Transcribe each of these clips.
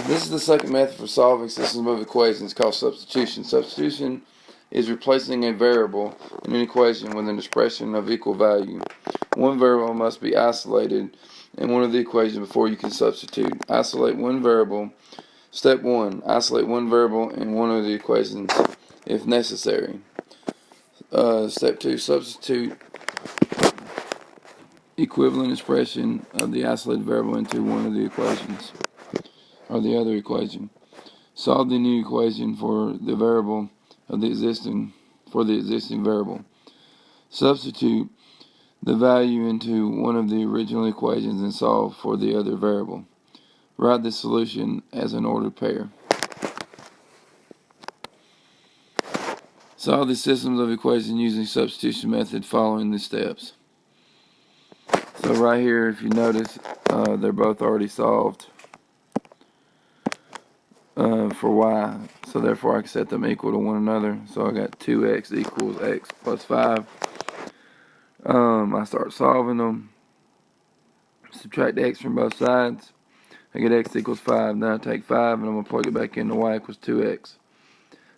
This is the second method for solving systems of equations called substitution. Substitution is replacing a variable in an equation with an expression of equal value. One variable must be isolated in one of the equations before you can substitute. Isolate one variable. Step 1. Isolate one variable in one of the equations if necessary. Step 2. Substitute equivalent expression of the isolated variable into one of the equations or the other equation. Solve the new equation for the variable of the existing variable. Substitute the value into one of the original equations and solve for the other variable. Write the solution as an ordered pair. Solve the systems of equations using substitution method following the steps. So right here, if you notice, they're both already solved for y, so therefore I can set them equal to one another. So I got 2x equals x plus 5. I start solving them, subtract x from both sides, I get x equals 5. Then I take 5 and I'm going to plug it back into y equals 2x.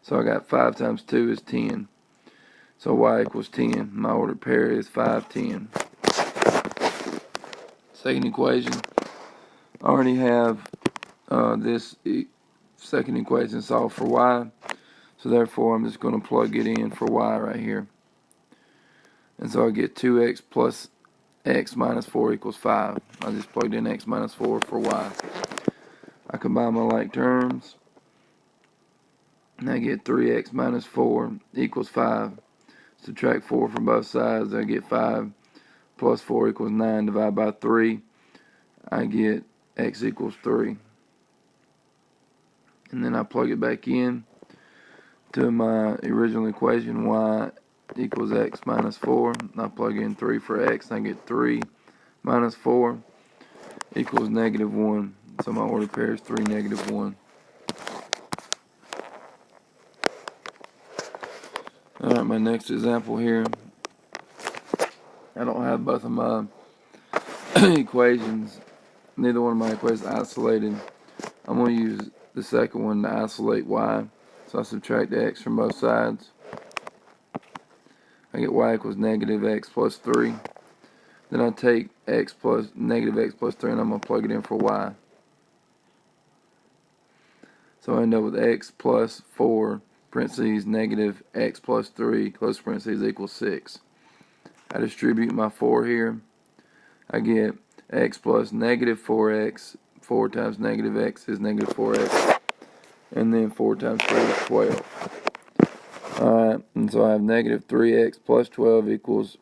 So I got 5 times 2 is 10. So y equals 10. My ordered pair is 5, 10. Second equation, I already have this second equation solved for y, so therefore I'm just going to plug it in for y right here. And so I get 2x plus x minus 4 equals 5. I just plugged in x minus 4 for y. I combine my like terms, and I get 3x minus 4 equals 5. Subtract 4 from both sides, I get 5 plus 4 equals 9. Divide by 3, I get x equals 3. And then I plug it back in to my original equation, y equals x minus 4. I plug in 3 for x, and I get 3 minus 4 equals negative 1. So my ordered pair is 3, negative 1. Alright, my next example here, I don't have both of my equations, neither one of my equations isolated. I'm going to use the second one to isolate y. So I subtract x from both sides. I get y equals negative x plus 3. Then I take negative x plus 3 and I'm going to plug it in for y. So I end up with x plus 4, parentheses, negative x plus 3, close parentheses, equals 6. I distribute my 4 here. I get x plus negative 4x. 4 times negative x is negative 4x. And then 4 times 3 is 12. Alright, and so I have negative 3x plus 12 equals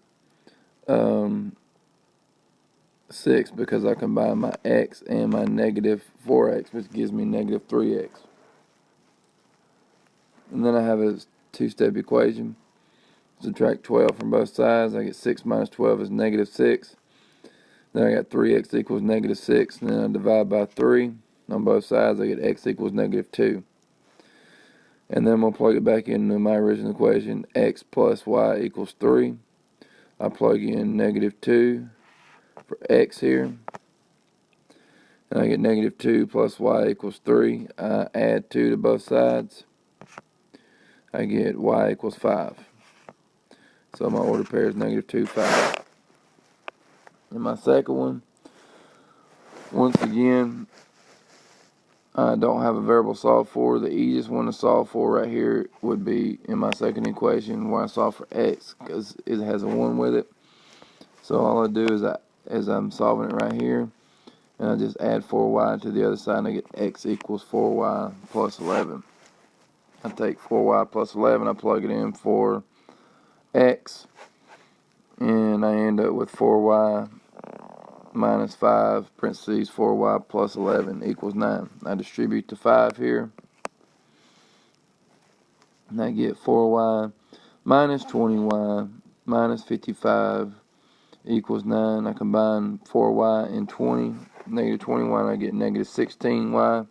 6, because I combine my x and my negative 4x, which gives me negative 3x. And then I have a two-step equation. Subtract 12 from both sides. I get 6 minus 12 is negative 6. Then I got 3x equals negative 6. And then I divide by 3 on both sides. I get x equals negative 2. And then I'm going to plug it back into my original equation. X plus y equals 3. I plug in negative 2 for x here. And I get negative 2 plus y equals 3. I add 2 to both sides. I get y equals 5. So my ordered pair is negative 2, 5. And my second one, once again, I don't have a variable solved for. The easiest one to solve for right here would be in my second equation where I solve for x, because it has a 1 with it. So all I do is I'm solving it right here, and I just add 4y to the other side, and I get x equals 4y plus 11. I take 4y plus 11, I plug it in for x, and I end up with 4y minus 5, parentheses, 4y plus 11 equals 9. I distribute the 5 here, and I get 4y minus 20y minus 55 equals 9. I combine 4y and 20, negative 21, and I get negative 16y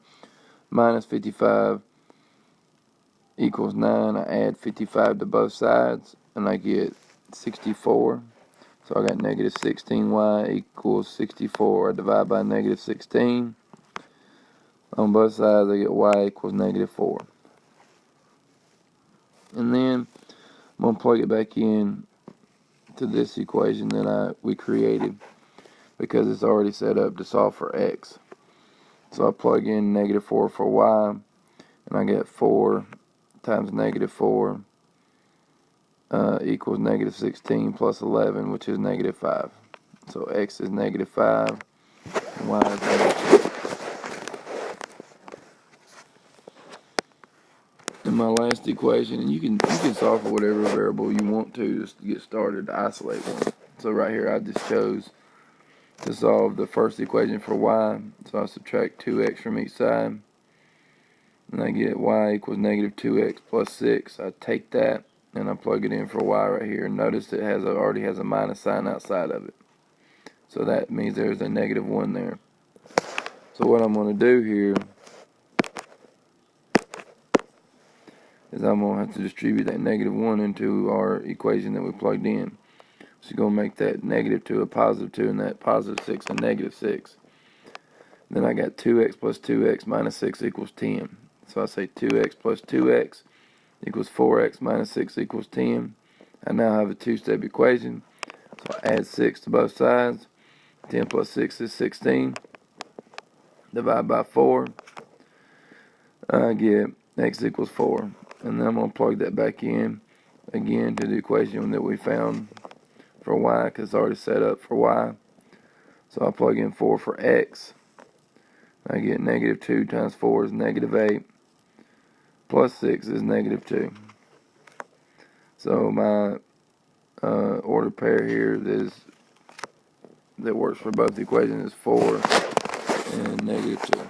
minus 55 equals 9. I add 55 to both sides, and I get 64. So I got negative 16y equals 64. I divide by negative 16. On both sides, I get y equals negative 4. And then I'm going to plug it back in to this equation that we created, because it's already set up to solve for x. So I plug in negative 4 for y, and I get 4 times negative 4 equals negative 16 plus 11, which is negative 5. So x is negative 5, and y is negative 2. In my last equation, and you can solve for whatever variable you want to just to get started to isolate one. So right here I just chose to solve the first equation for y, so I subtract 2x from each side, and I get y equals negative 2x plus 6. I take that and I plug it in for y right here. Notice it already has a minus sign outside of it, so that means there's a negative 1 there. So what I'm going to do here is I'm going to have to distribute that negative 1 into our equation that we plugged in. So you're going to make that negative 2 a positive 2, and that positive 6 a negative 6. Then I got 2x plus 2x minus 6 equals 10. So I say 2x plus 2x equals 4x minus 6 equals 10. I now have a two-step equation. So I add 6 to both sides. 10 plus 6 is 16. Divide by 4. I get x equals 4. And then I'm going to plug that back in again to the equation that we found for y, because it's already set up for y. So I plug in 4 for x. I get negative 2 times 4 is negative 8. Plus 6 is negative 2. So my ordered pair here that works for both equations is 4 and negative 2.